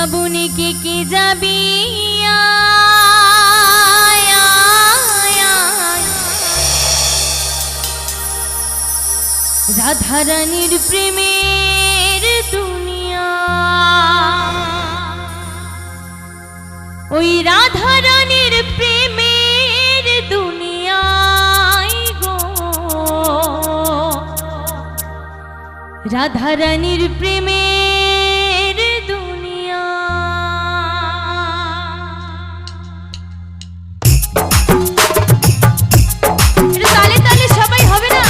বৃন্দাবনে কে যাবি রাধারানীর প্রেমের দুনিয়া ওই রাধারানীর প্রেমের দুনিয়ায় গো রাধারানীর প্রেমের দুনিয়া তালে তালে সবাই হবে না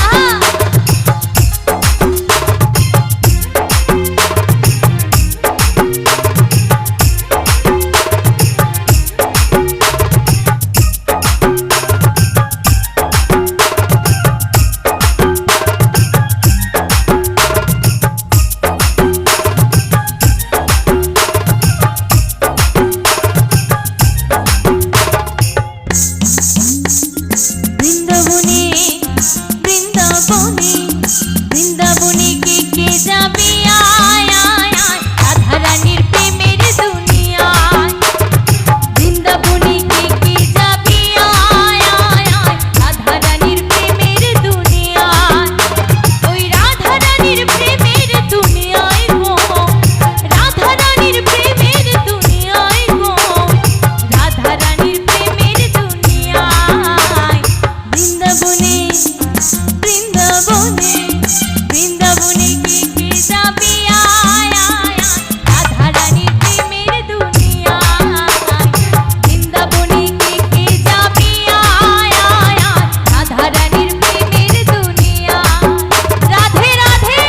বৃন্দাবনে কে যাবি রাধারানীর প্রেমের দুনিয়া বৃন্দাবনে কে যাবি রাধারানীর প্রেমের দুনিয়া ওই রাধারানীর প্রেমের দুনিয়ায় গো রাধারানীর প্রেমের দুনিয়ায় গো রাধারানীর প্রেমের দুনিয়ায় বৃন্দাবনে বৃন্দাবনে বৃন্দাবনে কে যাবি রাধারানীর প্রেমের দুনিয়া বৃন্দাবনে কে যাবি রাধারানীর প্রেমের দুনিয়া রাধে রাধে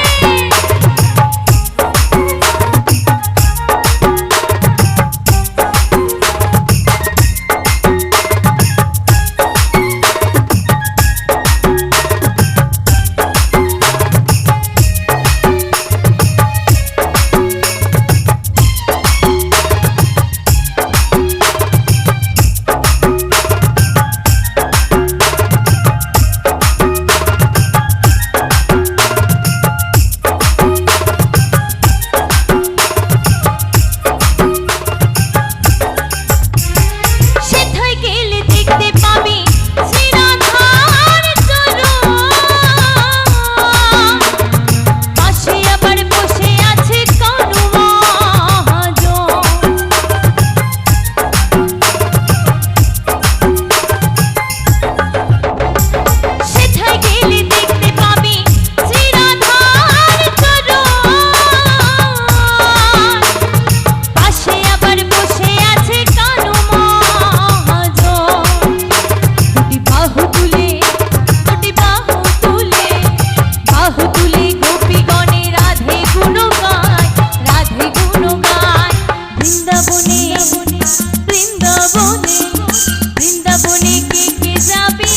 বৃন্দাবনে কে যাবি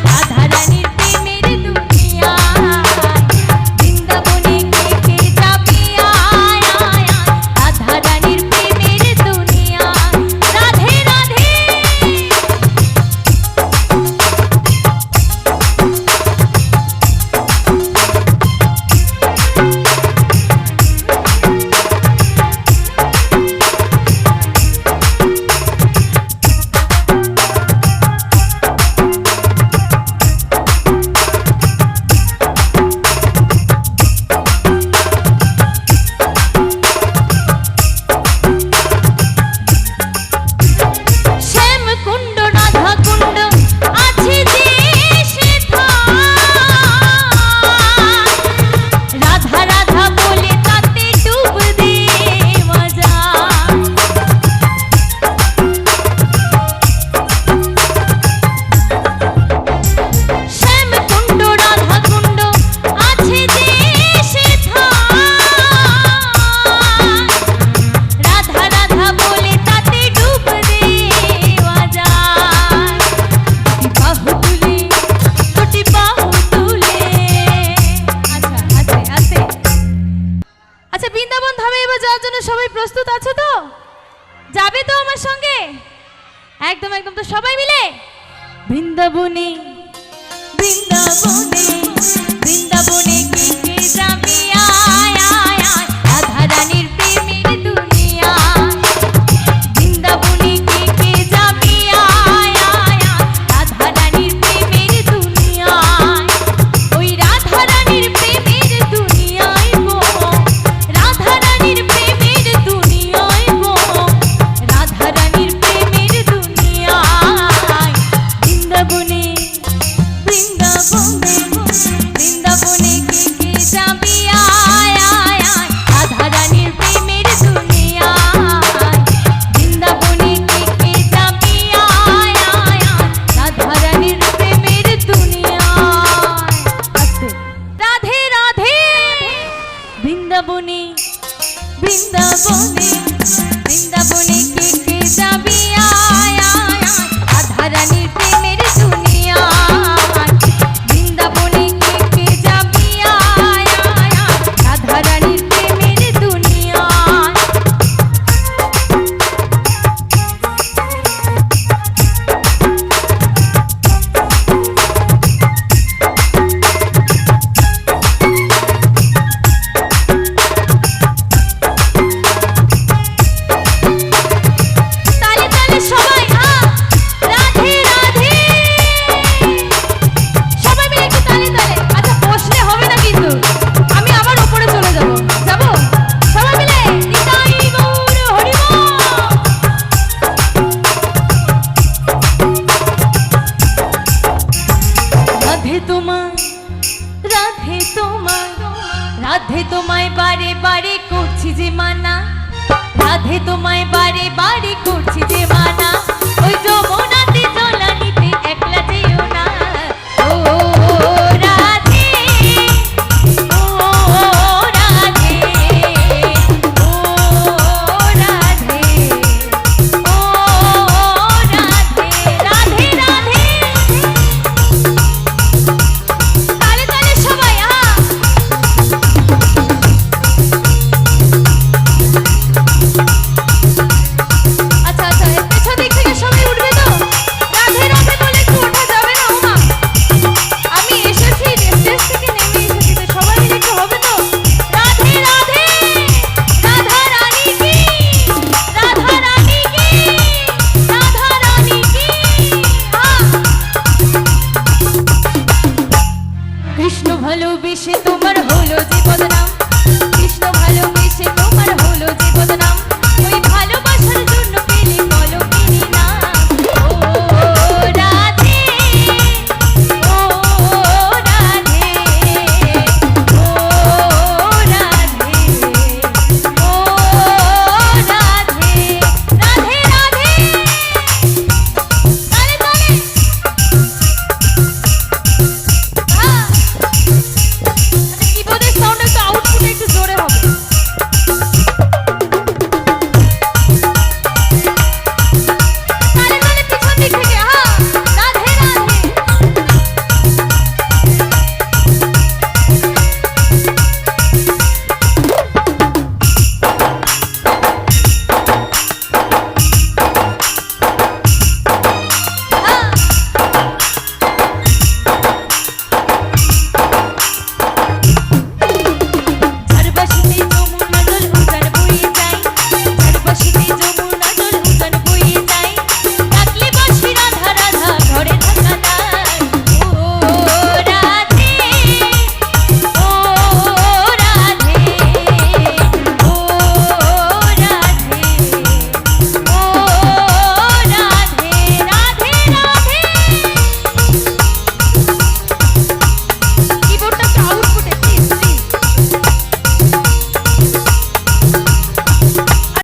রাধারানীর প্রেমের দুনিয়া বৃন্দাবনে কে যাবি রাধারানীর প্রেমের দুনিয়া রাধে রাধে সবাই প্রস্তুত আছো তো যাবে তো আমার সঙ্গে একদম একদম তো সবাই মিলে বৃন্দাবনে বৃন্দাবনে বৃন্দাবনে কে যাবি রাধারানীর প্রেমের বৃন্দাবনে বৃন্দাবনে বৃন্দাবনে কে কে যাবি আয় আয় আয় রাধা রানীর প্রেমের দুনিয়ায় বৃন্দাবনে কে কে যাবি আয় আয় আয় রাধা রানীর প্রেমের দুনিয়ায় তালে তালে সবাই রাধে রাধে সবাই মিলে একটু তালে তালে আচ্ছা বসলে হবে না কিন্তু আমি আবার উপরে চলে যাব যাব সবাই মিলে নিতাই গৌর হরি বল রাধে তোমায় রাধে তোমায় রাধে তোমায় বারে বারে করছি যে মানা রাধে তোমায় বারে বারে করছি যে মানা ওই যমুনাতে জলা নিতে একলা যেও না ও রাধে ও রাধে ও রাধে ও রাধে রাধে রাধে তালে তালে সবাই আচ্ছা আচ্ছা পেছন দিক থেকে সবাই উঠবে তো রাধে রাধে বলে একটু ওঠা যাবে না ওমা আমি এসেছি স্টেজ থেকে নেমে এসেছি তো সবাই মিলে একটু হবে তো রাধে রাধে রাধা রানী কি রাধা রানী কি রাধা রানী কি কৃষ্ণ ভালোবেসে তোমার হলো যে বদনাম